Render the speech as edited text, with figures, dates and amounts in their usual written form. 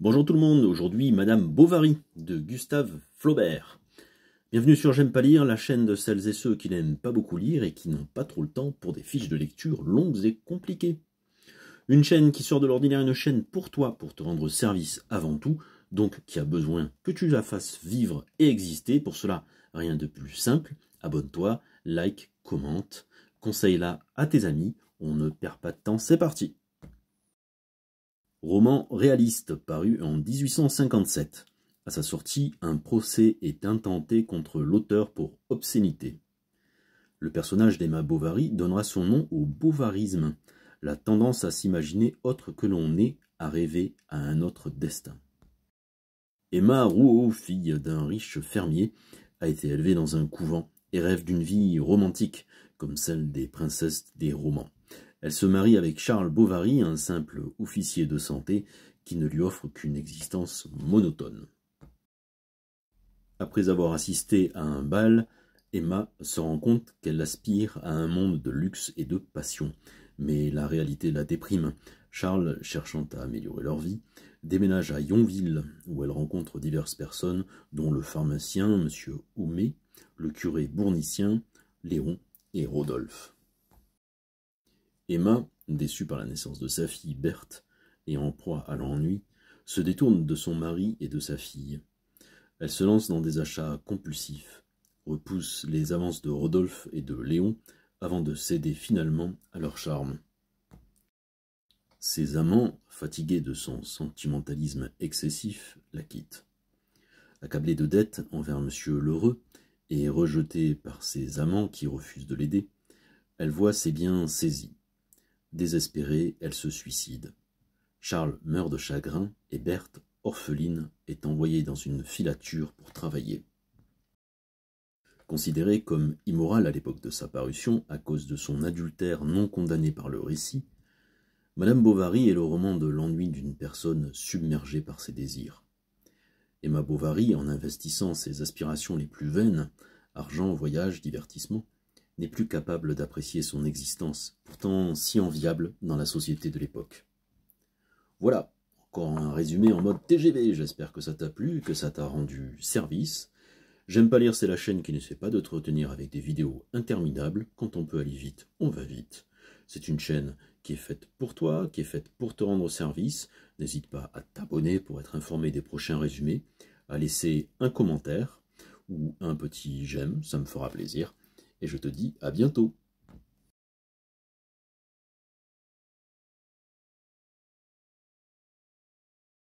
Bonjour tout le monde, aujourd'hui Madame Bovary de Gustave Flaubert. Bienvenue sur J'aime pas lire, la chaîne de celles et ceux qui n'aiment pas beaucoup lire et qui n'ont pas trop le temps pour des fiches de lecture longues et compliquées. Une chaîne qui sort de l'ordinaire, une chaîne pour toi, pour te rendre service avant tout, donc qui a besoin que tu la fasses vivre et exister. Pour cela, rien de plus simple, abonne-toi, like, commente, conseille-la à tes amis, on ne perd pas de temps, c'est parti. Roman réaliste paru en 1857. À sa sortie, un procès est intenté contre l'auteur pour obscénité. Le personnage d'Emma Bovary donnera son nom au bovarisme, la tendance à s'imaginer autre que l'on est, à rêver à un autre destin. Emma Rouault, fille d'un riche fermier, a été élevée dans un couvent et rêve d'une vie romantique, comme celle des princesses des romans. Elle se marie avec Charles Bovary, un simple officier de santé qui ne lui offre qu'une existence monotone. Après avoir assisté à un bal, Emma se rend compte qu'elle aspire à un monde de luxe et de passion. Mais la réalité la déprime. Charles, cherchant à améliorer leur vie, déménage à Yonville, où elle rencontre diverses personnes, dont le pharmacien, M. Homais, le curé bournicien, Léon et Rodolphe. Emma, déçue par la naissance de sa fille Berthe et en proie à l'ennui, se détourne de son mari et de sa fille. Elle se lance dans des achats compulsifs, repousse les avances de Rodolphe et de Léon avant de céder finalement à leur charme. Ses amants, fatigués de son sentimentalisme excessif, la quittent. Accablée de dettes envers M. Lheureux et rejetée par ses amants qui refusent de l'aider, elle voit ses biens saisis. Désespérée, elle se suicide. Charles meurt de chagrin et Berthe, orpheline, est envoyée dans une filature pour travailler. Considérée comme immorale à l'époque de sa parution à cause de son adultère non condamné par le récit, Madame Bovary est le roman de l'ennui d'une personne submergée par ses désirs. Emma Bovary, en investissant ses aspirations les plus vaines, argent, voyage, divertissement, n'est plus capable d'apprécier son existence, pourtant si enviable dans la société de l'époque. Voilà, encore un résumé en mode TGV, j'espère que ça t'a plu, que ça t'a rendu service. J'aime pas lire, c'est la chaîne qui n'essaie pas de te retenir avec des vidéos interminables. Quand on peut aller vite, on va vite. C'est une chaîne qui est faite pour toi, qui est faite pour te rendre service. N'hésite pas à t'abonner pour être informé des prochains résumés, à laisser un commentaire ou un petit j'aime, ça me fera plaisir. Et je te dis à bientôt.